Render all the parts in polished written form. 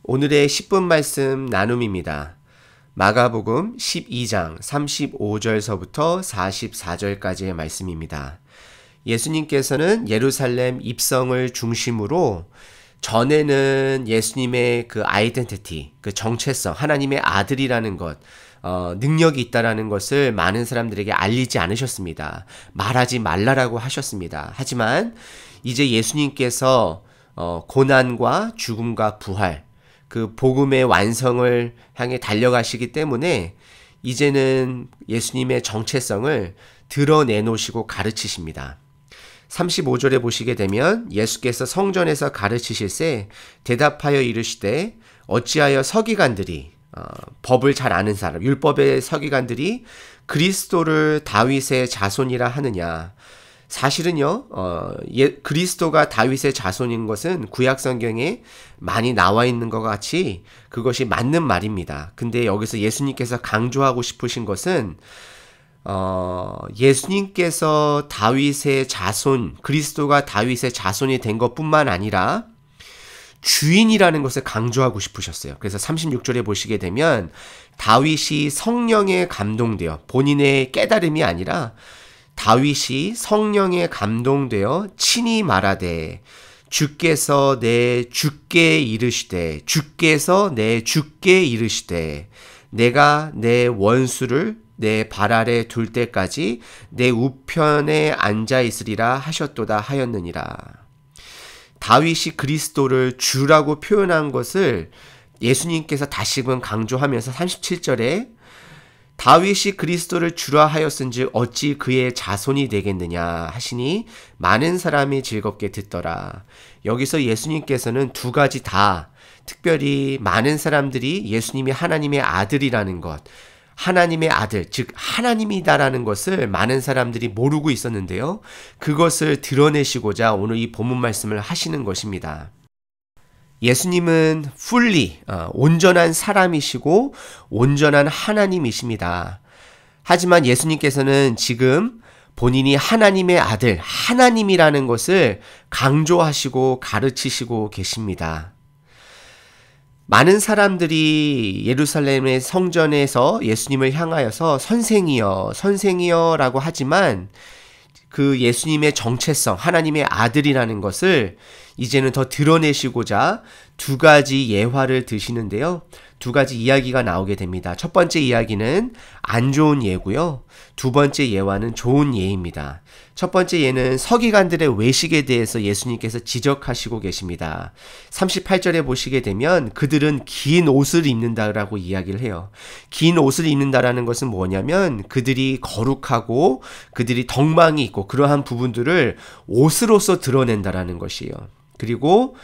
오늘의 10분 말씀 나눔입니다. 마가복음 12장 35절서부터 44절까지의 말씀입니다. 예수님께서는 예루살렘 입성을 중심으로 전에는 예수님의 그 아이덴티티, 그 정체성, 하나님의 아들이라는 것, 능력이 있다라는 것을 많은 사람들에게 알리지 않으셨습니다. 말하지 말라라고 하셨습니다. 하지만 이제 예수님께서 고난과 죽음과 부활, 그 복음의 완성을 향해 달려가시기 때문에 이제는 예수님의 정체성을 드러내놓으시고 가르치십니다. 35절에 보시게 되면 예수께서 성전에서 가르치실새 대답하여 이르시되 어찌하여 서기관들이 법을 잘 아는 사람, 율법의 서기관들이 그리스도를 다윗의 자손이라 하느냐. 사실은요, 그리스도가 다윗의 자손인 것은 구약 성경에 많이 나와 있는 것 같이 그것이 맞는 말입니다. 근데 여기서 예수님께서 강조하고 싶으신 것은 예수님께서 다윗의 자손, 그리스도가 다윗의 자손이 된 것뿐만 아니라 주인이라는 것을 강조하고 싶으셨어요. 그래서 36절에 보시게 되면 다윗이 성령에 감동되어 본인의 깨달음이 아니라 다윗이 성령에 감동되어 친히 말하되 주께서 내 주께 이르시되 주께서 내 주께 이르시되 내가 내 원수를 내 발 아래 둘 때까지 내 우편에 앉아 있으리라 하셨도다 하였느니라. 다윗이 그리스도를 주라고 표현한 것을 예수님께서 다시금 강조하면서 37절에 다윗이 그리스도를 주라 하였은즉 어찌 그의 자손이 되겠느냐 하시니 많은 사람이 즐겁게 듣더라. 여기서 예수님께서는 두 가지 다, 특별히 많은 사람들이 예수님이 하나님의 아들이라는 것, 하나님의 아들, 즉 하나님이다라는 것을 많은 사람들이 모르고 있었는데요. 그것을 드러내시고자 오늘 이 본문 말씀을 하시는 것입니다. 예수님은 fully, 온전한 사람이시고 온전한 하나님이십니다. 하지만 예수님께서는 지금 본인이 하나님의 아들, 하나님이라는 것을 강조하시고 가르치시고 계십니다. 많은 사람들이 예루살렘의 성전에서 예수님을 향하여서 선생이여, 선생이여 라고 하지만 그 예수님의 정체성, 하나님의 아들이라는 것을 이제는 더 드러내시고자 두 가지 예화를 드시는데요. 두 가지 이야기가 나오게 됩니다. 첫 번째 이야기는 안 좋은 예고요. 두 번째 예화는 좋은 예입니다. 첫 번째 예는 서기관들의 외식에 대해서 예수님께서 지적하시고 계십니다. 38절에 보시게 되면 그들은 긴 옷을 입는다라고 이야기를 해요. 긴 옷을 입는다라는 것은 뭐냐면 그들이 거룩하고 그들이 덕망이 있고 그러한 부분들을 옷으로서 드러낸다라는 것이에요. 그리고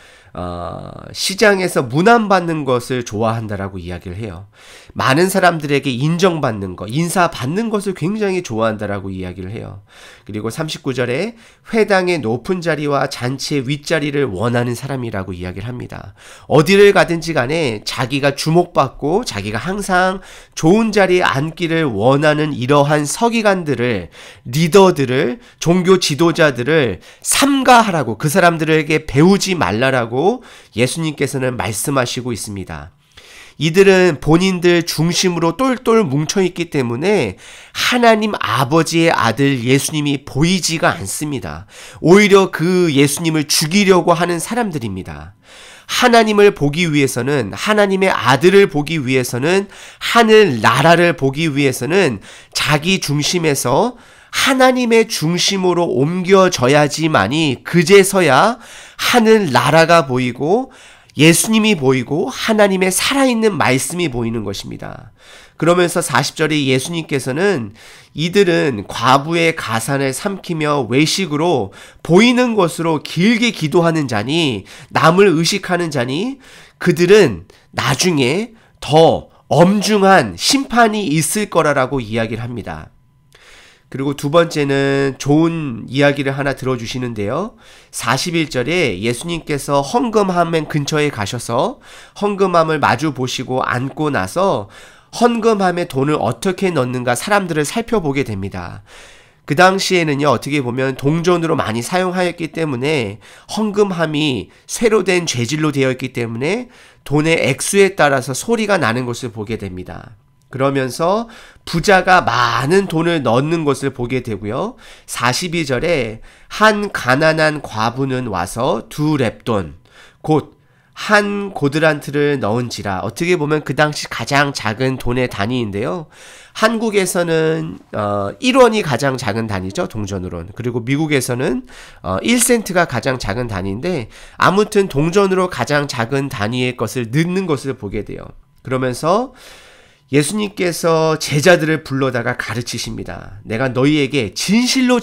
시장에서 문안받는 것을 좋아한다라고 이야기를 해요. 많은 사람들에게 인정받는 것, 인사받는 것을 굉장히 좋아한다라고 이야기를 해요. 그리고 39절에 회당의 높은 자리와 잔치의 윗자리를 원하는 사람이라고 이야기를 합니다. 어디를 가든지 간에 자기가 주목받고 자기가 항상 좋은 자리에 앉기를 원하는 이러한 서기관들을, 리더들을, 종교 지도자들을 삼가하라고, 그 사람들에게 배우지 말라라고 예수님께서는 말씀하시고 있습니다. 이들은 본인들 중심으로 똘똘 뭉쳐있기 때문에 하나님 아버지의 아들 예수님이 보이지가 않습니다. 오히려 그 예수님을 죽이려고 하는 사람들입니다. 하나님을 보기 위해서는, 하나님의 아들을 보기 위해서는, 하늘 나라를 보기 위해서는 자기 중심에서 하나님의 중심으로 옮겨져야지만이 그제서야 하늘 나라가 보이고 예수님이 보이고 하나님의 살아있는 말씀이 보이는 것입니다. 그러면서 40절에 예수님께서는 이들은 과부의 가산을 삼키며 외식으로 보이는 것으로 길게 기도하는 자니, 남을 의식하는 자니 그들은 나중에 더 엄중한 심판이 있을 거라고 이야기를 합니다. 그리고 두 번째는 좋은 이야기를 하나 들어주시는데요. 41절에 예수님께서 헌금함 근처에 가셔서 헌금함을 마주 보시고 앉고 나서 헌금함에 돈을 어떻게 넣는가 사람들을 살펴보게 됩니다. 그 당시에는요, 어떻게 보면 동전으로 많이 사용하였기 때문에 헌금함이 쇠로 된 재질로 되어 있기 때문에 돈의 액수에 따라서 소리가 나는 것을 보게 됩니다. 그러면서 부자가 많은 돈을 넣는 것을 보게 되고요. 42절에 한 가난한 과부는 와서 2렙돈, 곧 한 고드란트를 넣은지라. 어떻게 보면 그 당시 가장 작은 돈의 단위인데요. 한국에서는 1원이 가장 작은 단위죠, 동전으로는. 그리고 미국에서는 1센트가 가장 작은 단위인데, 아무튼 동전으로 가장 작은 단위의 것을 넣는 것을 보게 돼요. 그러면서 예수님께서 제자들을 불러다가 가르치십니다. 내가 너희에게 진실로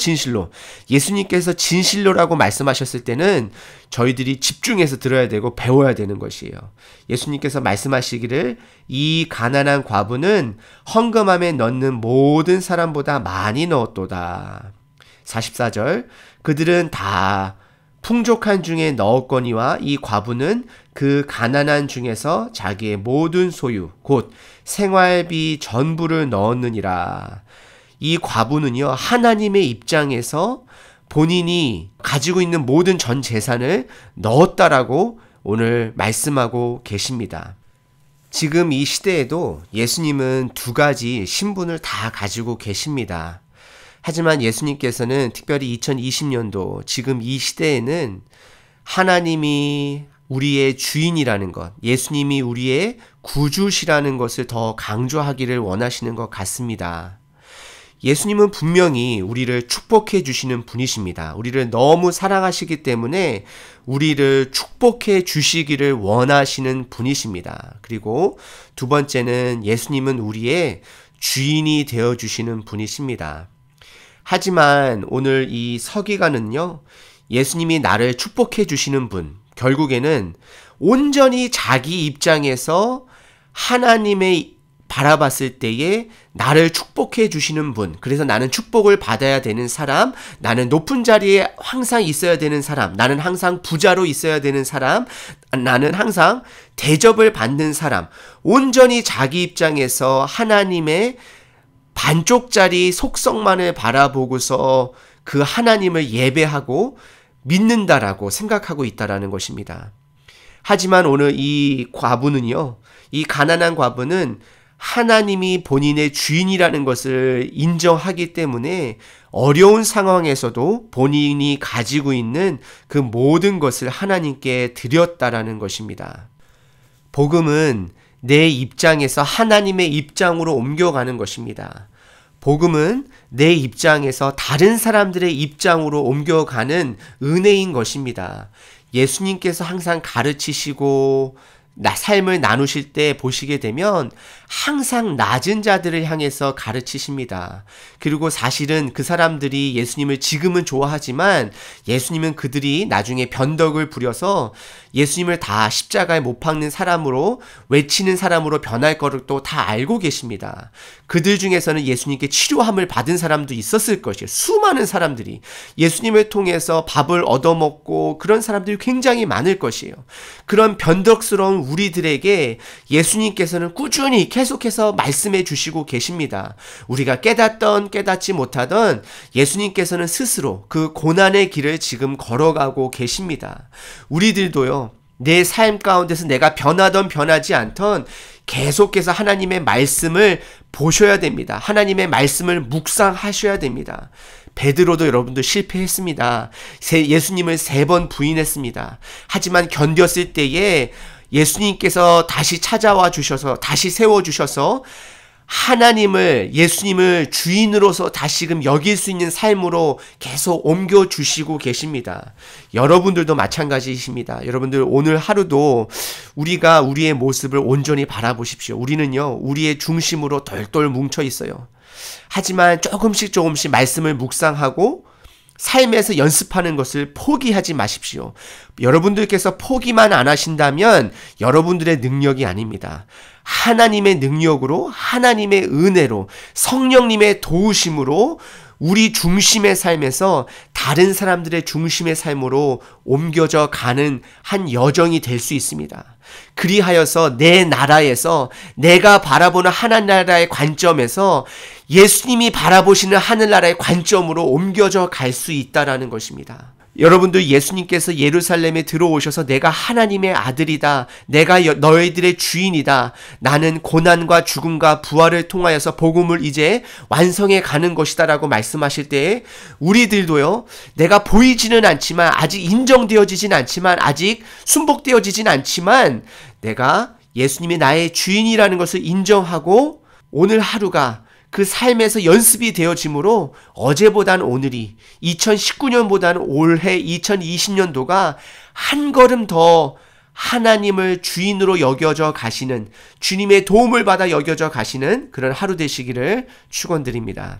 예수님께서 진실로라고 말씀하셨을 때는 저희들이 집중해서 들어야 되고 배워야 되는 것이에요. 예수님께서 말씀하시기를 이 가난한 과부는 헌금함에 넣는 모든 사람보다 많이 넣었도다. 44절 그들은 다 풍족한 중에 넣었거니와 이 과부는 그 가난한 중에서 자기의 모든 소유 곧 생활비 전부를 넣었느니라. 이 과부는요, 하나님의 입장에서 본인이 가지고 있는 모든 전 재산을 넣었다라고 오늘 말씀하고 계십니다. 지금 이 시대에도 예수님은 2가지 신분을 다 가지고 계십니다. 하지만 예수님께서는 특별히 2020년도 지금 이 시대에는 하나님이 우리의 주인이라는 것, 예수님이 우리의 구주시라는 것을 더 강조하기를 원하시는 것 같습니다. 예수님은 분명히 우리를 축복해 주시는 분이십니다. 우리를 너무 사랑하시기 때문에 우리를 축복해 주시기를 원하시는 분이십니다. 그리고 2번째는 예수님은 우리의 주인이 되어 주시는 분이십니다. 하지만 오늘 이 서기관은요, 예수님이 나를 축복해 주시는 분, 결국에는 온전히 자기 입장에서 하나님의 바라봤을 때에 나를 축복해 주시는 분, 그래서 나는 축복을 받아야 되는 사람, 나는 높은 자리에 항상 있어야 되는 사람, 나는 항상 부자로 있어야 되는 사람, 나는 항상 대접을 받는 사람, 온전히 자기 입장에서 하나님의 반쪽짜리 속성만을 바라보고서 그 하나님을 예배하고 믿는다라고 생각하고 있다라는 것입니다. 하지만 오늘 이 과부는요, 이 가난한 과부는 하나님이 본인의 주인이라는 것을 인정하기 때문에 어려운 상황에서도 본인이 가지고 있는 그 모든 것을 하나님께 드렸다라는 것입니다. 복음은 내 입장에서 하나님의 입장으로 옮겨가는 것입니다. 복음은 내 입장에서 다른 사람들의 입장으로 옮겨가는 은혜인 것입니다. 예수님께서 항상 가르치시고 삶을 나누실 때 보시게 되면 항상 낮은 자들을 향해서 가르치십니다. 그리고 사실은 그 사람들이 예수님을 지금은 좋아하지만 예수님은 그들이 나중에 변덕을 부려서 예수님을 다 십자가에 못 박는 사람으로 외치는 사람으로 변할 거를 또 다 알고 계십니다. 그들 중에서는 예수님께 치료함을 받은 사람도 있었을 것이에요. 수많은 사람들이 예수님을 통해서 밥을 얻어먹고 그런 사람들이 굉장히 많을 것이에요. 그런 변덕스러운 우리들에게 예수님께서는 꾸준히 계속해서 말씀해 주시고 계십니다. 우리가 깨닫던 깨닫지 못하던 예수님께서는 스스로 그 고난의 길을 지금 걸어가고 계십니다. 우리들도요, 내 삶 가운데서 내가 변하던 변하지 않던 계속해서 하나님의 말씀을 보셔야 됩니다. 하나님의 말씀을 묵상하셔야 됩니다. 베드로도 여러분들 실패했습니다. 예수님을 3번 부인했습니다. 하지만 견뎠을 때에 예수님께서 다시 찾아와 주셔서 다시 세워주셔서 하나님을, 예수님을 주인으로서 다시금 여길 수 있는 삶으로 계속 옮겨주시고 계십니다. 여러분들도 마찬가지이십니다. 여러분들 오늘 하루도 우리가 우리의 모습을 온전히 바라보십시오. 우리는요, 우리의 중심으로 똘똘 뭉쳐 있어요. 하지만 조금씩 말씀을 묵상하고 삶에서 연습하는 것을 포기하지 마십시오. 여러분들께서 포기만 안 하신다면 여러분들의 능력이 아닙니다. 하나님의 능력으로, 하나님의 은혜로, 성령님의 도우심으로 우리 중심의 삶에서 다른 사람들의 중심의 삶으로 옮겨져 가는 한 여정이 될 수 있습니다. 그리하여서 내 나라에서 내가 바라보는 하늘나라의 관점에서 예수님이 바라보시는 하늘나라의 관점으로 옮겨져 갈 수 있다라는 것입니다. 여러분들, 예수님께서 예루살렘에 들어오셔서 내가 하나님의 아들이다, 내가 너희들의 주인이다, 나는 고난과 죽음과 부활을 통하여서 복음을 이제 완성해 가는 것이다 라고 말씀하실 때에 우리들도요, 내가 보이지는 않지만, 아직 인정되어지진 않지만, 아직 순복되어지진 않지만, 내가 예수님이 나의 주인이라는 것을 인정하고 오늘 하루가 그 삶에서 연습이 되어지므로 어제보단 오늘이, 2019년보다는 올해 2020년도가 한 걸음 더 하나님을 주인으로 여겨져 가시는, 주님의 도움을 받아 여겨져 가시는 그런 하루 되시기를 축원드립니다.